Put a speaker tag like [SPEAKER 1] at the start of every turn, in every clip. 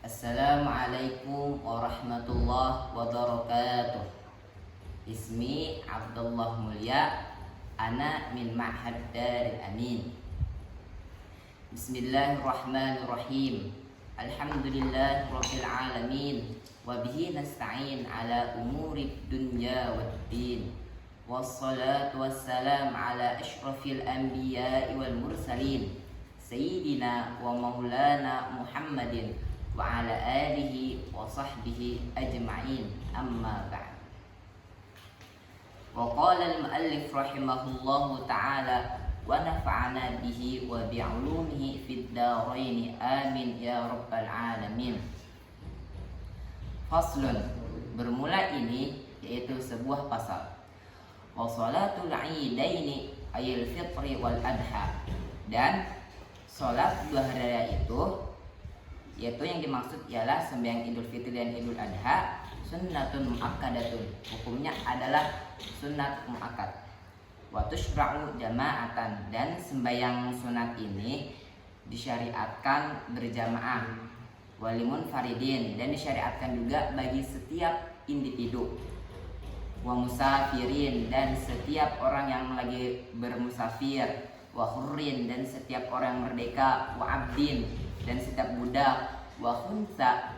[SPEAKER 1] Assalamualaikum warahmatullahi wabarakatuh. Ismi Abdullah Mulya. Ana min Ma'had Daril Amin. Bismillahirrahmanirrahim. Alhamdulillahi rabbil alamin. Wa bihi nasta'in ala umuri dunya waddin. Wassalatu wassalam ala ashrafil anbiya'i wal mursalin, Sayyidina wa maulana Muhammadin wa ala alihi wa sahbihi ajma'in, amma ba'd. Wa qala al-muallif rahimahullahu ta'ala wa nafa'ana bihi wa bi'ulumihi fid darain, amin ya rabbal alamin. Faslun, bermula ini yaitu sebuah pasal. Wa salatul idaini ayil fitri wal adha, dan salat dua hari raya itu, yaitu yang dimaksud ialah sembahyang Idul Fitri dan Idul Adha, sunnatun muakkadatun, hukumnya adalah sunat muakkad. Wa tushra'u jama'atan, dan sembahyang sunat ini disyariatkan berjamaah. Walimun faridin, dan disyariatkan juga bagi setiap individu. Wa musafirin, dan setiap orang yang lagi bermusafir. Wa hurrin, dan setiap orang merdeka. Wa abdin, dan setiap budak. Wa khunsa,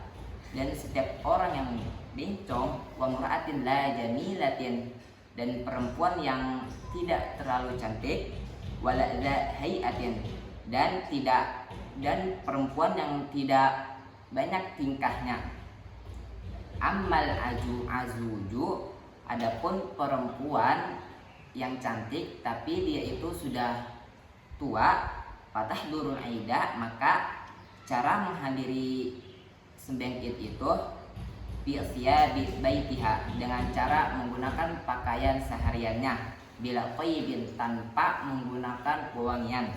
[SPEAKER 1] dan setiap orang yang bencong. Wa mura'atin la jamilatin, dan perempuan yang tidak terlalu cantik. Wa la hayatin, dan perempuan yang tidak banyak tingkahnya. Ammal azuju, adapun perempuan yang cantik tapi dia itu sudah tua, fatahdurul aidah, maka cara menghadiri sembahyang Id itu bi'siyabi baitiha, dengan cara menggunakan pakaian sehariannya, bila thayyibin, tanpa menggunakan wewangian.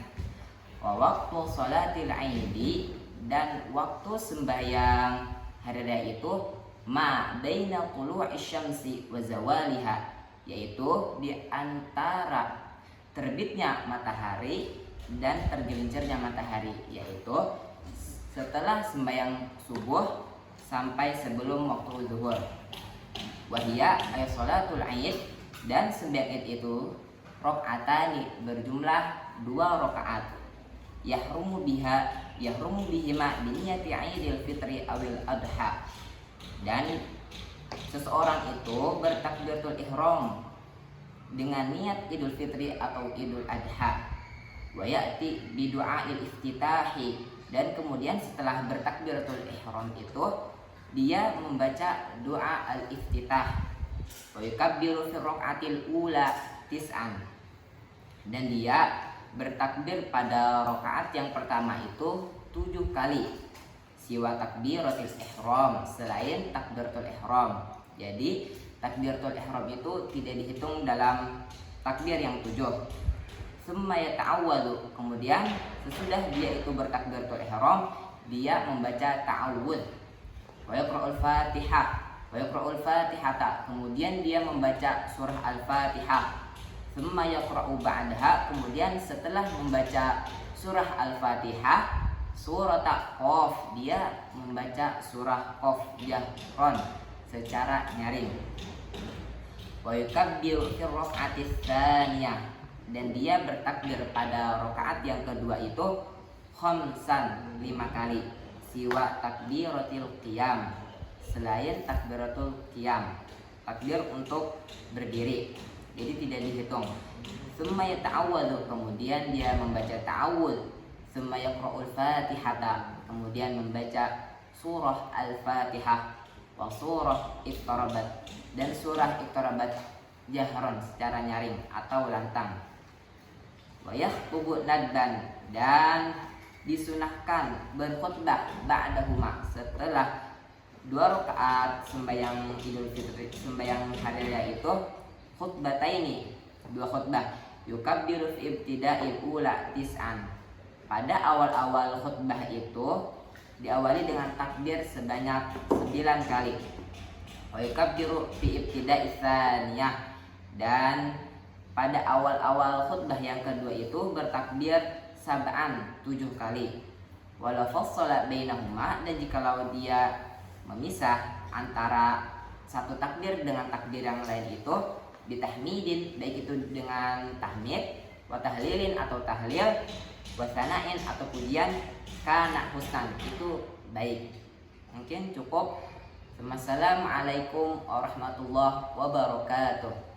[SPEAKER 1] Wa waqtu sholatil aidi, dan waktu sembahyang hari raya itu ma baina tulu'i syamsi wa zawaliha, yaitu di antara terbitnya matahari dan tergelincirnya matahari, yaitu setelah sembahyang subuh sampai sebelum waktu zuhur. Wahia ay sholatul aid, dan sembahyang Id itu rakaatani, berjumlah 2 rakaat. Yahrumu bihima biniyati Idul Fitri awil Adha, dan seseorang itu bertakbiratul ihram dengan niat Idul Fitri atau Idul Adha. Wa ya'ti bi du'ail iftitahi, dan kemudian setelah bertakbiratul ihram itu dia membaca doa al-iftitah. Wa yukabbiru fi raq'atil ula tis'an, dan dia bertakbir pada rakaat yang pertama itu 7 kali. Siwa takbiratul ihram, selain takbiratul ihram. Jadi takbiratul ihram itu tidak dihitung dalam takbir yang 7. Summa yata'awwadhu, kemudian sesudah dia itu bertakbiratul ihram, dia membaca ta'awudz. Wa yaqra'ul fatihata, kemudian dia membaca surah al-fatihah. Summa yaqra'u ba'daha, kemudian setelah membaca surah al-fatihah, surat Qaf, dia membaca surah Qaf jahron, secara nyaring. Wa yukabbiru fi raq'atis tsaniyah, dan dia bertakbir pada rakaat yang kedua itu khamsan, 5 kali. Siwa takbiratul qiyam, selain takbiratul qiyam, takbir untuk berdiri, jadi tidak dihitung. Summa yata'awwadhu, kemudian dia membaca ta'awudz. Summa yaqra'ul fatihata, kemudian membaca surah al-fatihah. Wa surah iqtarabat, dan surah iqtarabat jahron, secara nyaring atau lantang. Wa yakhubu nadban, dan disunahkan berkhutbah ba'dahuma, setelah 2 rakaat sembahyang Idul Fitri, sembahyang hari raya itu, khutbataini, 2 khutbah. Yukabbiru fi ibtida'il ula tis'an, pada awal-awal khutbah itu diawali dengan takbir sebanyak 9 kali. Wa yukabbiru fi ibtida'is tsaniyah, dan pada awal-awal khutbah yang kedua itu bertakbir sab'an, 7 kali. Wala fassala bainahuma, dan jikalau dia memisah antara satu takbir dengan takbir yang lain itu bitahmidin, baik itu dengan tahmid, wa tahlilin atau tahlil, wa sana'in atau pujian, kana husnan, itu baik. Mungkin cukup. Wassalamualaikum warahmatullahi wabarakatuh.